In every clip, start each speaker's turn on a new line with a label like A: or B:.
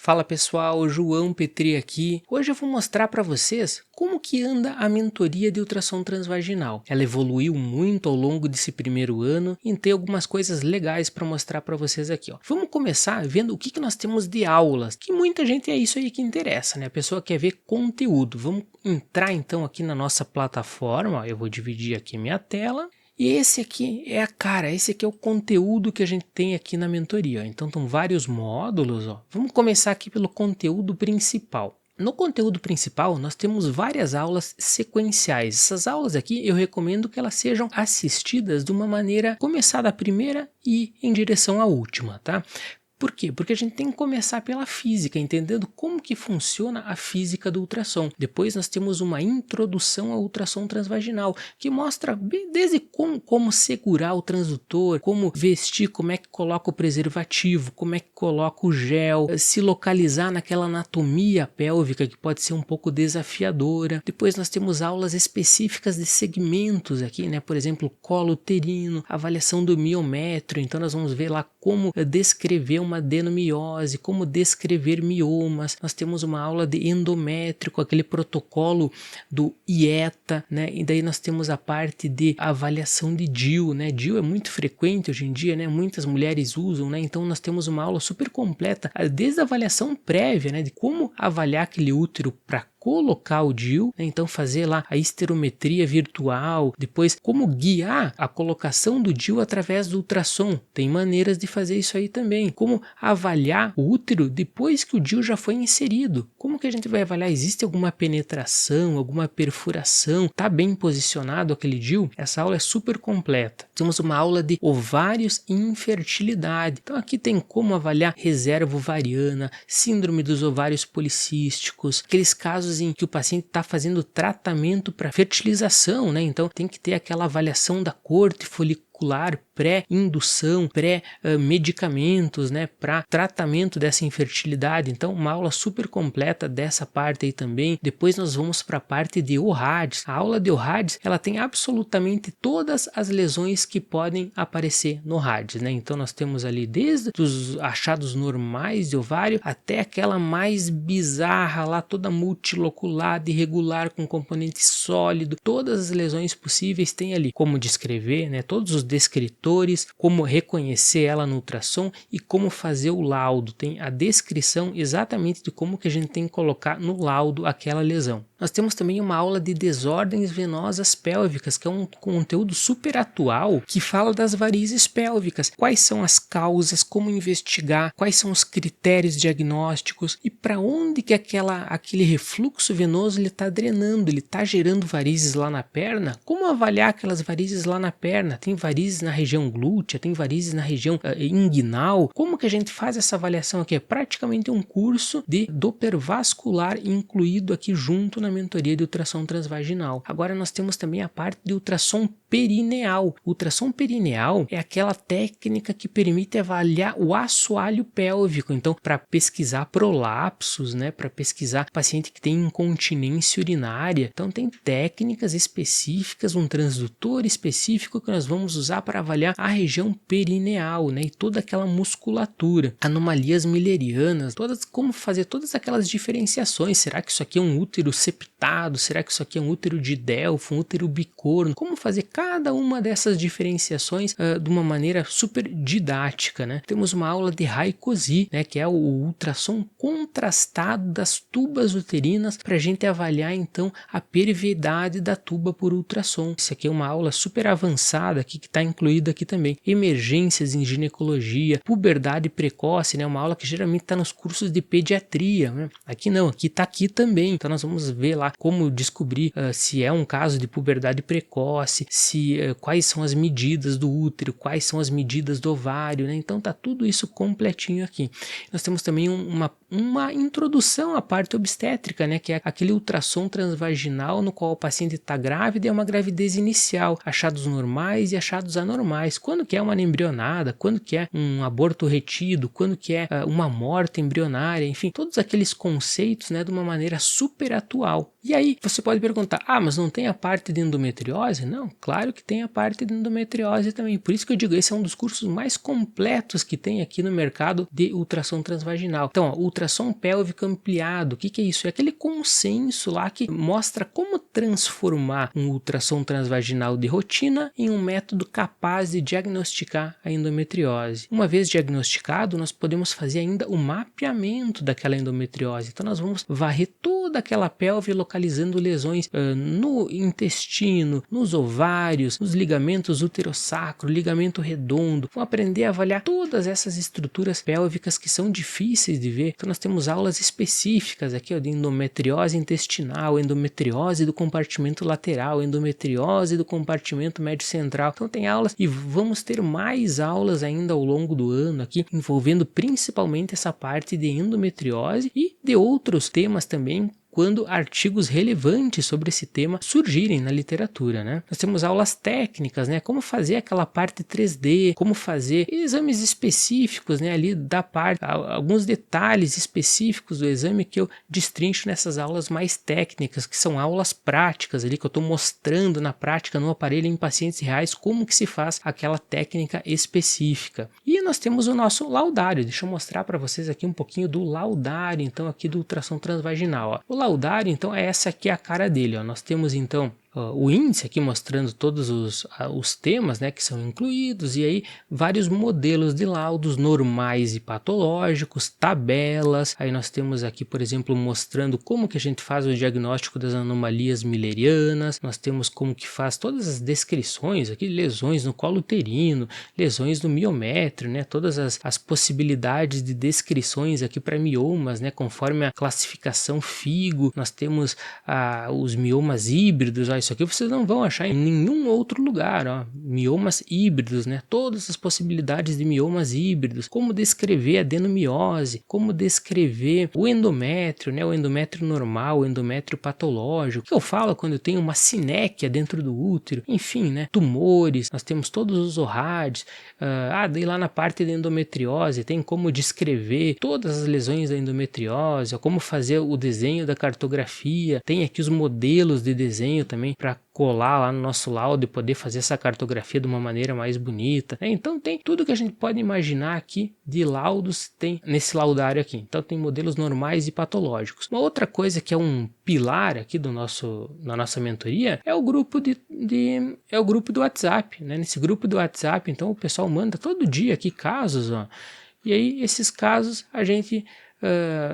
A: Fala pessoal, João Petri aqui. Hoje eu vou mostrar para vocês como que anda a mentoria de ultrassom transvaginal. Ela evoluiu muito ao longo desse primeiro ano e tem algumas coisas legais para mostrar para vocês aqui. Vamos começar vendo o que nós temos de aulas, que muita gente é isso aí que interessa, né? A pessoa quer ver conteúdo. Vamos entrar então aqui na nossa plataforma. Eu vou dividir aqui minha tela. E esse aqui é a cara, esse aqui é o conteúdo que a gente tem aqui na mentoria. Então são vários módulos. Vamos começar aqui pelo conteúdo principal. No conteúdo principal nós temos várias aulas sequenciais. Essas aulas aqui eu recomendo que elas sejam assistidas de uma maneira começar da primeira e em direção à última, tá? Por quê? Porque a gente tem que começar pela física, entendendo como que funciona a física do ultrassom. Depois nós temos uma introdução ao ultrassom transvaginal, que mostra desde como segurar o transdutor, como vestir, como é que coloca o preservativo, como é que coloca o gel, se localizar naquela anatomia pélvica que pode ser um pouco desafiadora. Depois nós temos aulas específicas de segmentos aqui, né? Por exemplo, colo uterino, avaliação do miométrio. Então nós vamos ver lá como descrever uma adenomiose, como descrever miomas. Nós temos uma aula de endométrio com aquele protocolo do IETA, né? E daí nós temos a parte de avaliação de DIU, né? DIU é muito frequente hoje em dia, né? Muitas mulheres usam, né? Então nós temos uma aula super completa, desde a avaliação prévia, né? De como avaliar aquele útero para colocar o DIU, né? Então fazer lá a esterometria virtual, depois como guiar a colocação do DIU através do ultrassom. Tem maneiras de fazer isso aí também. Como avaliar o útero depois que o DIU já foi inserido. Como que a gente vai avaliar? Existe alguma penetração, alguma perfuração? Está bem posicionado aquele DIU? Essa aula é super completa. Temos uma aula de ovários e infertilidade. Então aqui tem como avaliar reserva ovariana, síndrome dos ovários policísticos, aqueles casos em que o paciente está fazendo tratamento para fertilização, né? Então tem que ter aquela avaliação da corte folicular pré-indução, pré-medicamentos, né, para tratamento dessa infertilidade. Então uma aula super completa dessa parte aí também. Depois nós vamos para a parte de ORADs. A aula de ORADs, ela tem absolutamente todas as lesões que podem aparecer no RADs, né? Então nós temos ali desde os achados normais de ovário até aquela mais bizarra lá, toda multiloculada, irregular, com componente sólido. Todas as lesões possíveis tem ali como descrever, né? Todos os descritores, como reconhecer ela no ultrassom e como fazer o laudo. Tem a descrição exatamente de como que a gente tem que colocar no laudo aquela lesão. Nós temos também uma aula de desordens venosas pélvicas, que é um conteúdo super atual, que fala das varizes pélvicas. Quais são as causas, como investigar, quais são os critérios diagnósticos e para onde que aquele refluxo venoso está drenando, ele está gerando varizes lá na perna. Como avaliar aquelas varizes lá na perna? Tem varizes na região glútea, tem varizes na região inguinal. Como que a gente faz essa avaliação aqui? É praticamente um curso de Doppler vascular incluído aqui junto na mentoria de ultrassom transvaginal. Agora nós temos também a parte de ultrassom perineal. O ultrassom perineal é aquela técnica que permite avaliar o assoalho pélvico. Então, para pesquisar prolapsos, né, para pesquisar paciente que tem incontinência urinária. Então, tem técnicas específicas, um transdutor específico que nós vamos usar para avaliar a região perineal, né, e toda aquela musculatura. Anomalias millerianas, como fazer todas aquelas diferenciações. Será que isso aqui é um útero septado? Será que isso aqui é um útero de Delfo, um útero bicorno? Como fazer cada uma dessas diferenciações de uma maneira super didática, né? Temos uma aula de Raykozy, né, que é o ultrassom contrastado das tubas uterinas para a gente avaliar então a perviedade da tuba por ultrassom. Isso aqui é uma aula super avançada aqui que está incluída aqui também. Emergências em ginecologia, puberdade precoce, né? Uma aula que geralmente está nos cursos de pediatria, né? Aqui não, aqui está aqui também. Então nós vamos ver lá como descobrir se é um caso de puberdade precoce, quais são as medidas do útero, quais são as medidas do ovário, né? Então tá tudo isso completinho aqui. Nós temos também uma introdução à parte obstétrica, né? Que é aquele ultrassom transvaginal no qual o paciente está grávida e é uma gravidez inicial, achados normais e achados anormais. Quando que é uma embrionada, quando que é um aborto retido, quando que é uma morte embrionária, enfim, todos aqueles conceitos, né, de uma maneira super atual. E aí você pode perguntar, mas não tem a parte de endometriose? Não, claro que tem a parte de endometriose também. Por isso que eu digo, esse é um dos cursos mais completos que tem aqui no mercado de ultrassom transvaginal. Então, o ultrassom ultrassom pélvico ampliado. O que que é isso? É aquele consenso lá que mostra como transformar um ultrassom transvaginal de rotina em um método capaz de diagnosticar a endometriose. Uma vez diagnosticado, nós podemos fazer ainda o mapeamento daquela endometriose. Então nós vamos varrer toda aquela pelve localizando lesões no intestino, nos ovários, nos ligamentos uterosacro, ligamento redondo. Vamos aprender a avaliar todas essas estruturas pélvicas que são difíceis de ver. Então nós temos aulas específicas aqui, ó, de endometriose intestinal, endometriose do compartimento lateral, endometriose do compartimento médio central. Então tem aulas e vamos ter mais aulas ainda ao longo do ano aqui, envolvendo principalmente essa parte de endometriose e de outros temas também, quando artigos relevantes sobre esse tema surgirem na literatura, né? Nós temos aulas técnicas, né? Como fazer aquela parte 3D, como fazer exames específicos, né? Ali da parte, alguns detalhes específicos do exame que eu destrincho nessas aulas mais técnicas, que são aulas práticas ali, que eu estou mostrando na prática no aparelho em pacientes reais como que se faz aquela técnica específica. E nós temos o nosso laudário. Deixa eu mostrar para vocês aqui um pouquinho do laudário, então, aqui do ultrassom transvaginal, ó. O laudário, então, é essa aqui a cara dele, ó. Nós temos, então, o índice aqui mostrando todos os temas, né, que são incluídos, e aí vários modelos de laudos normais e patológicos, tabelas. Aí nós temos aqui, por exemplo, mostrando como que a gente faz o diagnóstico das anomalias millerianas. Nós temos como que faz todas as descrições aqui, lesões no colo uterino, lesões no miométrio, né, todas as possibilidades de descrições aqui para miomas, né, conforme a classificação FIGO. Nós temos os miomas híbridos, ó, isso aqui vocês não vão achar em nenhum outro lugar, ó. Miomas híbridos, né? Todas as possibilidades de miomas híbridos, como descrever a adenomiose, como descrever o endométrio, né? O endométrio normal, o endométrio patológico. O que eu falo quando eu tenho uma sinéquia dentro do útero, enfim, né? Tumores, nós temos todos os ORADs, daí lá na parte da endometriose tem como descrever todas as lesões da endometriose, ó, como fazer o desenho da cartografia, tem aqui os modelos de desenho também para colar lá no nosso laudo e poder fazer essa cartografia de uma maneira mais bonita, né? Então tem tudo que a gente pode imaginar aqui de laudos, tem nesse laudário aqui. Então tem modelos normais e patológicos. Uma outra coisa que é um pilar aqui da nossa mentoria é o grupo é o grupo do WhatsApp, né? Nesse grupo do WhatsApp, então o pessoal manda todo dia aqui casos, ó, e aí esses casos a gente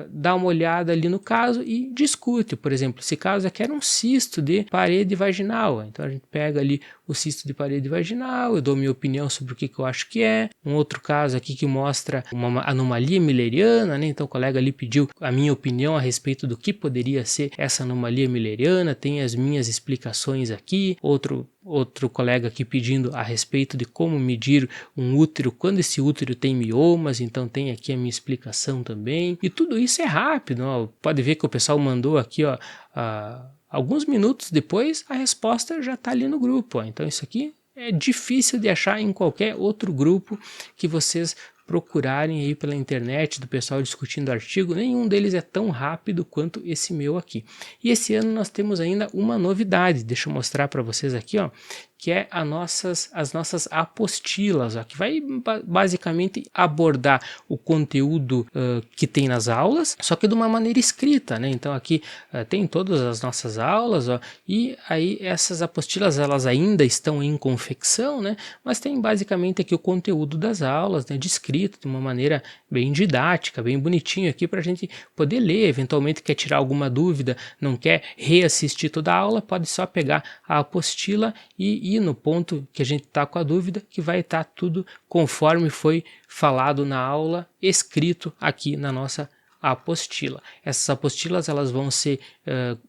A: dá uma olhada ali no caso e discute. Por exemplo, esse caso aqui era um cisto de parede vaginal, então a gente pega ali o cisto de parede vaginal, eu dou minha opinião sobre o que eu acho que é. Um outro caso aqui que mostra uma anomalia milleriana, né? Então o colega ali pediu a minha opinião a respeito do que poderia ser essa anomalia milleriana, tem as minhas explicações aqui. Outro colega aqui pedindo a respeito de como medir um útero quando esse útero tem miomas, então tem aqui a minha explicação também. E tudo isso é rápido, ó. Pode ver que o pessoal mandou aqui, ó, alguns minutos depois a resposta já está ali no grupo, ó. Então isso aqui é difícil de achar em qualquer outro grupo que vocês procurarem aí pela internet do pessoal discutindo artigo. Nenhum deles é tão rápido quanto esse meu aqui. E esse ano nós temos ainda uma novidade, deixa eu mostrar para vocês aqui, ó, que é as nossas apostilas, ó, que vai basicamente abordar o conteúdo que tem nas aulas, só que de uma maneira escrita, né? Então aqui tem todas as nossas aulas, ó, e aí essas apostilas elas ainda estão em confecção, né? Mas tem basicamente aqui o conteúdo das aulas, né, descrito de uma maneira bem didática, bem bonitinho aqui para a gente poder ler. Eventualmente quer tirar alguma dúvida, não quer reassistir toda a aula, pode só pegar a apostila e ir no ponto que a gente está com a dúvida, que vai estar tudo conforme foi falado na aula, escrito aqui na nossa apostila. Essas apostilas elas vão ser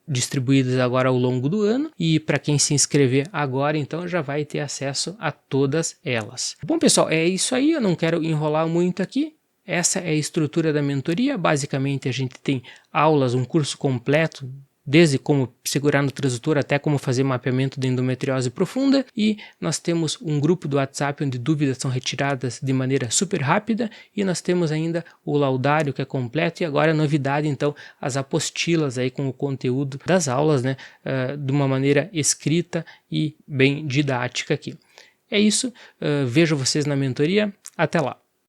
A: distribuídas agora ao longo do ano, e para quem se inscrever agora então já vai ter acesso a todas elas. Bom pessoal, é isso aí, eu não quero enrolar muito aqui. Essa é a estrutura da mentoria. Basicamente a gente tem aulas, um curso completo, desde como segurar no transdutor até como fazer mapeamento de endometriose profunda, e nós temos um grupo do WhatsApp onde dúvidas são retiradas de maneira super rápida, e nós temos ainda o laudário que é completo, e agora a novidade então as apostilas aí com o conteúdo das aulas, né, de uma maneira escrita e bem didática aqui. É isso, vejo vocês na mentoria, até lá!